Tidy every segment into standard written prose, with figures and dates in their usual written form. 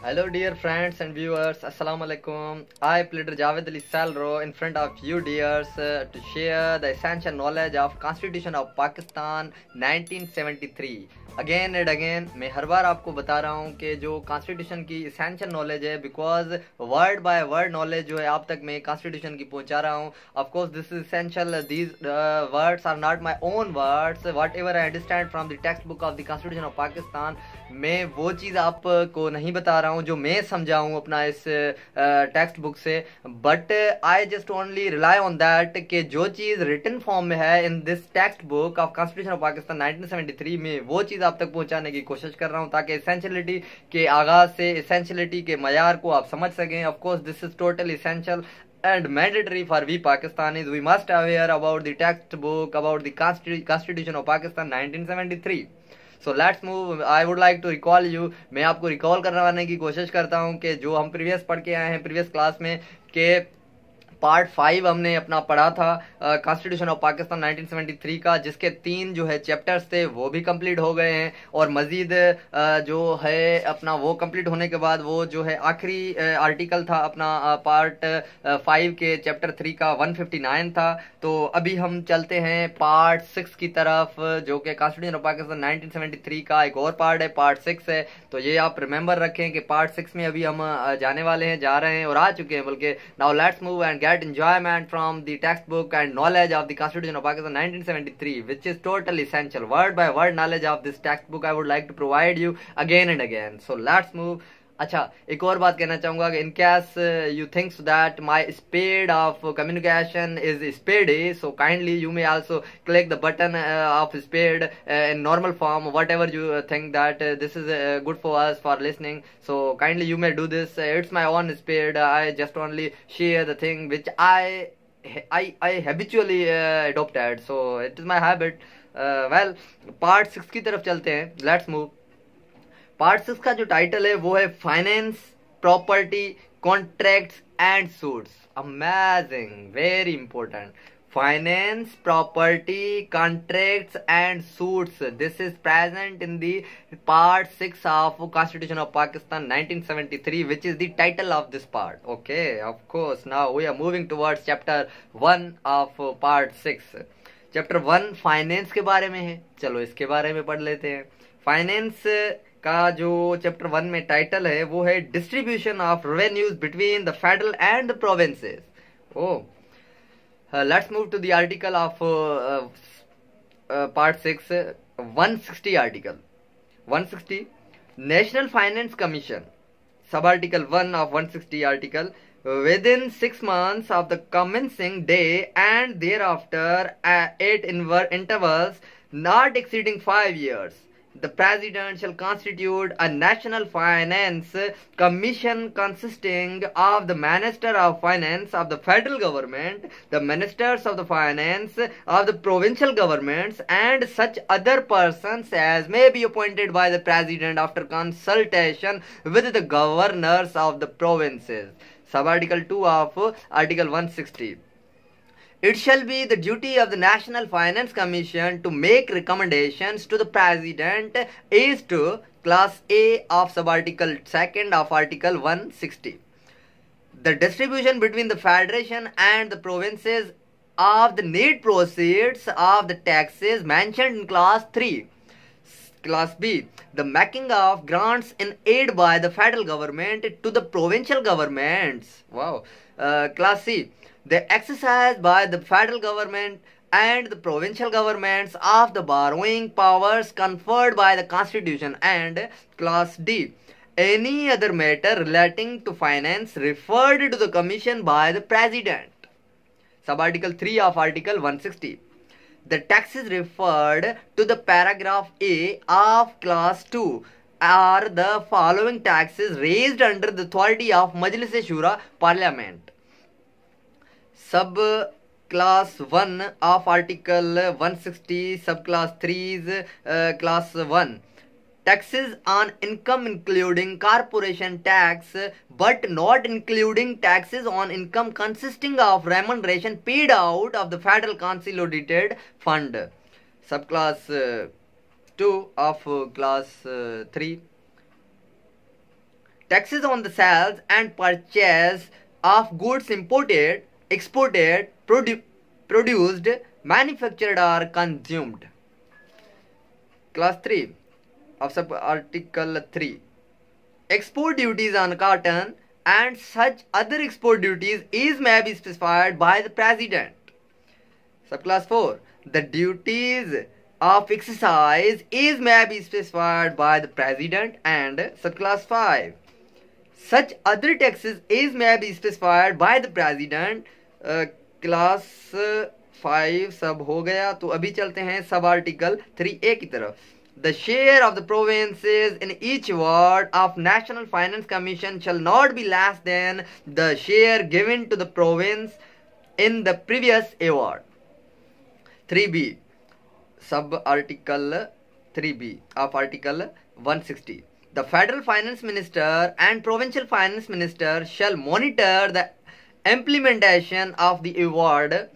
Hello dear friends and viewers, Assalamu alaikum. I pleader Javed Ali Salro in front of you dears to share the essential knowledge of Constitution of Pakistan 1973. Again and again मैं हर बार आपको बता रहा हूँ कि जो constitution की essential knowledge है, because word by word knowledge जो है आप तक मैं कॉन्स्टिट्यूशन की पहुँचा रहा हूँ. Of course this is essential, these words are not my own words, whatever I understand from the textbook of the constitution of Pakistan. मैं वो चीज़ आपको नहीं बता रहा हूँ जो मैं समझा हूँ अपना इस टेक्स्ट बुक से, but I just only rely on that कि जो चीज़ रिटन फॉर्म में है in this text book of constitution of Pakistan 1973 में, वो चीज़ आप तक पहुँचाने की कोशिश कर रहा हूँ ताकि एसेंशियलिटी के आगाज़ से एसेंशियलिटी के मयार को आप समझ सकें. Of course this is total essential and mandatory for we Pakistanis. We must aware about the textbook, about the Constitution of Pakistan 1973. So let's move. I would like to recall you. मैं आपको recall करवाने की कोशिश करता हूँ कि जो हम प्रीवियस पढ़ के आए हैं प्रीवियस क्लास में, कि पार्ट 5 हमने अपना पढ़ा था कॉन्स्टिट्यूशन ऑफ पाकिस्तान 1973 का, जिसके 3 जो है चैप्टर्स थे वो भी कंप्लीट हो गए हैं, और मजीद जो है अपना वो कंप्लीट होने के बाद वो जो है आखिरी आर्टिकल था अपना पार्ट 5 के चैप्टर 3 का 159 था. तो अभी हम चलते हैं पार्ट 6 की तरफ, जो कि कॉन्स्टिट्यूशन ऑफ पाकिस्तान 1973 का एक और पार्ट है, पार्ट 6 है. तो ये आप रिमेंबर रखें कि पार्ट 6 में अभी हम जाने वाले हैं, जा रहे हैं और आ चुके हैं बल्कि. Now let's move and get enjoyment from the textbook and knowledge of the Constitution of Pakistan 1973, which is totally essential. Word by word knowledge of this textbook I would like to provide you again and again. So let's move. अच्छा, एक और बात कहना चाहूँगा कि in case you thinks that my speed of communication is speedy, so kindly you may also click the button of speed in normal form, what ever you think that this is good for us for listening. So kindly you may do this. It's my own speed. I just only share the thing which I habitually adopted, so it is my habit. Well, part 6 की तरफ चलते हैं. Let's move. Part 6 का जो title है वो है finance, property, contracts and suits. Amazing, very important. Finance, property, contracts and suits. This is present in the part 6 of constitution of Pakistan 1973, which is the title of this part. Okay, of course now we are moving towards chapter 1 of part 6. Chapter 1 finance के बारे में है. चलो इसके बारे में पढ़ लेते हैं. फाइनेंस का जो चैप्टर 1 में टाइटल है वो है distribution of revenues between the federal and the provinces. Let's move to the article of part 6. 160 article 160 national finance commission. Sub article 1 of 160 article. Within 6 months of the commencing day and thereafter at intervals not exceeding 5 years, the President shall constitute a National Finance Commission consisting of the Minister of Finance of the Federal Government, the Ministers of the Finance of the Provincial Governments, and such other persons as may be appointed by the President after consultation with the Governors of the Provinces. Sub-article 2 of Article 160. It shall be the duty of the National Finance Commission to make recommendations to the President as to Class A of Sub-article 2 of Article 160. The distribution between the Federation and the provinces of the net proceeds of the taxes mentioned in Class 3. Class B, the making of grants in aid by the federal government to the provincial governments. Wow. Class C, the exercise by the federal government and the provincial governments of the borrowing powers conferred by the Constitution. And Class D, any other matter relating to finance referred to the Commission by the President. Sub-article 3 of Article 160. The taxes referred to the paragraph A of Class 2 are the following taxes raised under the authority of Majlis-e-Shura Parliament. Sub Class 1 of Article 160, Subclass 3's Class 1. Taxes on income including corporation tax but not including taxes on income consisting of remuneration paid out of the federal consolidated fund. Subclass 2 of Class 3. taxes on the sales and purchase of goods imported, exported, produced, manufactured or consumed. Class 3 of sub article 3. Export duties on cotton and such other export duties is may be specified by the President. Subclass 4. The duties of excise is may be specified by the President. And subclass 5. Such other taxes is may be specified by the President. Class 5 सब हो गया, तो अभी चलते हैं sub article 3A की तरफ. The share of the provinces in each award of National Finance Commission shall not be less than the share given to the province in the previous award. 3B. Sub Article 3B of Article 160. The Federal Finance Minister and Provincial Finance Minister shall monitor the implementation of the award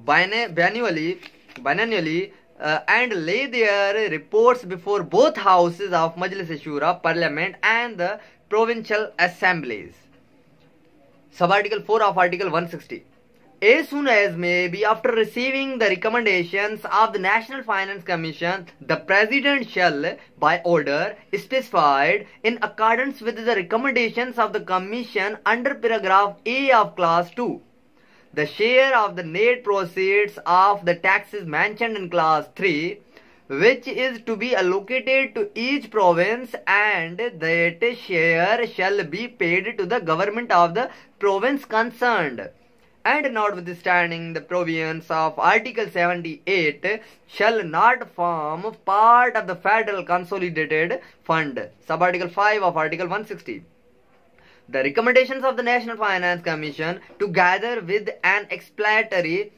biennially and lay their reports before both houses of Majlis-e-Shura, Parliament and the provincial assemblies. Sub-article 4 of Article 160. As soon as may be after receiving the recommendations of the National Finance Commission, the President shall, by order specified in accordance with the recommendations of the Commission under paragraph A of Class 2, the share of the net proceeds of the taxes mentioned in Class 3, which is to be allocated to each province, and that share shall be paid to the government of the province concerned. And notwithstanding the provisions of Article 78 shall not form part of the Federal Consolidated Fund. Sub-article 5 of Article 160. The recommendations of the National Finance Commission, together with an explanatory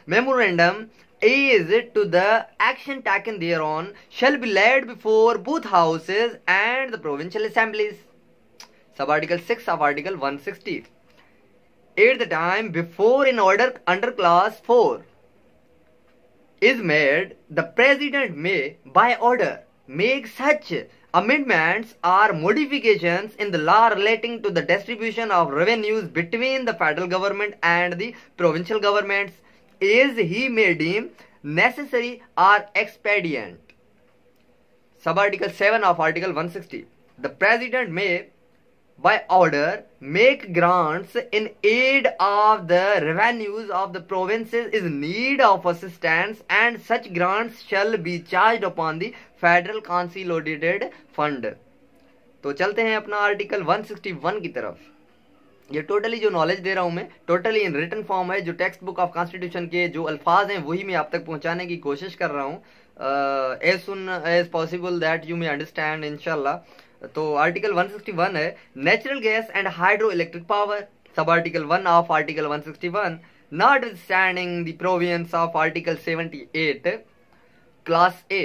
memorandum is to the action taken thereon, shall be laid before both houses and the provincial assemblies. Sub-article 6 of Article 160. At the time before in order under Class 4 is made, the President may, by order, make such amendments or modifications in the law relating to the distribution of revenues between the federal government and the provincial governments as he may deem necessary or expedient. Sub-article 7 of Article 160. The President may, by order, make grants in aid of the revenues of the provinces in need of assistance, and such grants shall be charged upon the Federal Consolidated Fund. तो चलते हैं अपना article 161 की तरफ. ये totally जो knowledge दे रहा हूँ मैं, टोटली इन रिटन फॉर्म है. जो टेक्स्ट बुक ऑफ कॉन्स्टिट्यूशन के जो अल्फाज हैं वही मैं आप तक पहुँचाने की कोशिश कर रहा हूँ. As soon as possible that you may understand इंशाल्लाह. तो आर्टिकल 161 है natural gas and hydro electric power. Sub article 1 of article 161. Notwithstanding the provisions of article 78, class A,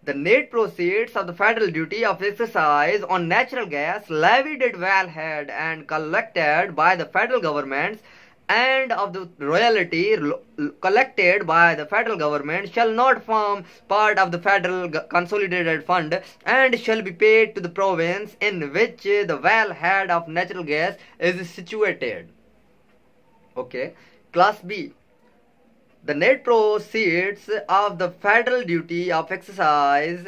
the net proceeds of the federal duty of excise on natural gas levied at wellhead and collected by the federal governments, and of the royalty collected by the federal government shall not form part of the Federal Consolidated Fund, and shall be paid to the province in which the wellhead of natural gas is situated. Okay. Class B. The net proceeds of the federal duty of excise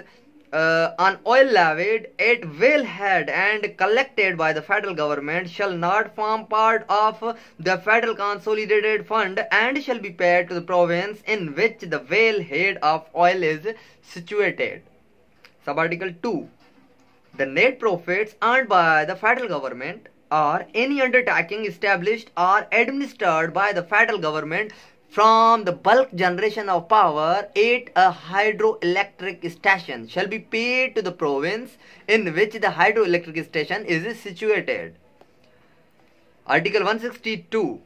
on oil levied at wellhead and collected by the federal government shall not form part of the Federal Consolidated Fund, and shall be paid to the province in which the wellhead of oil is situated. Sub-article 2. The net profits earned by the federal government or any undertaking established or administered by the federal government from the bulk generation of power at a hydroelectric station shall be paid to the province in which the hydroelectric station is situated. Article 162.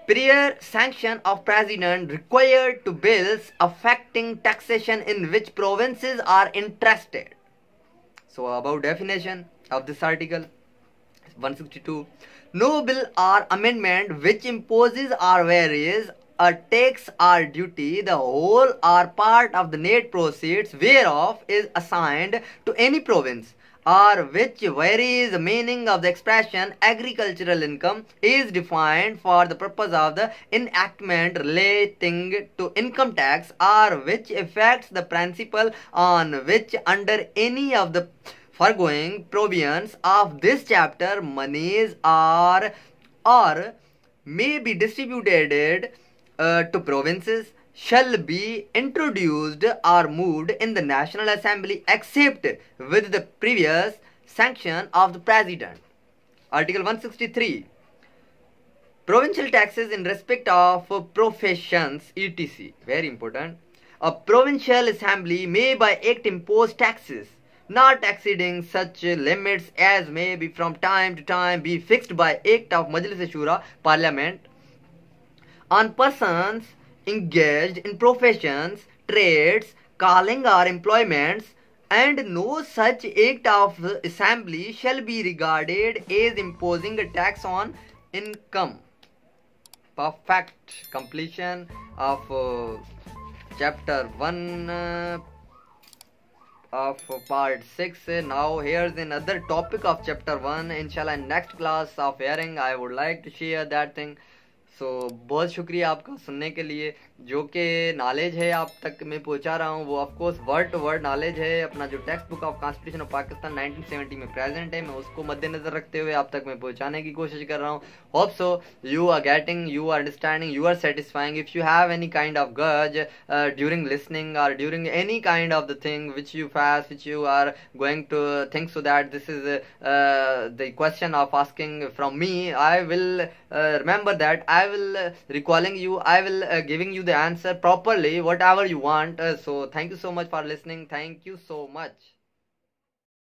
Prior sanction of President required to bills affecting taxation in which provinces are interested. So about definition of this article. 162. No bill or amendment which imposes or varies a tax or duty, the whole or part of the net proceeds whereof is assigned to any province, or which varies the meaning of the expression agricultural income, is defined for the purpose of the enactment relating to income tax, or which affects the principle on which under any of the foregoing provisions of this chapter monies are or may be distributed to provinces, shall be introduced or moved in the National Assembly except with the previous sanction of the President. Article 163. Provincial taxes in respect of professions etc. Very important. A provincial assembly may by act impose taxes not exceeding such limits as may be from time to time be fixed by act of Majlis-e-Shura Parliament on persons engaged in professions, trades, calling or employments, and no such act of assembly shall be regarded as imposing a tax on income. Perfect completion of chapter 1 of part 6. Now here's another topic of chapter 1. Inshallah in next class of hearing I would like to share that thing. बहुत शुक्रिया आपका सुनने के लिए. जो कि knowledge है आप तक मैं पहुंचा रहा हूं वो of course word to word knowledge है. अपना जो textbook of constitution of Pakistan 1970 में प्रेजेंट है, मैं उसको मद्देनजर रखते हुए आप तक मैं पहुंचाने की कोशिश कर रहा हूं. Hope so you are getting, you are understanding, you are satisfying. If you have any kind of गज ड्यूरिंग लिसनिंग और during any kind of the thing which you face, which you are going to think, so that this is the question of asking from me, I will remember that, I will recalling you, I will giving you the answer properly whatever you want. So thank you so much for listening. Thank you so much.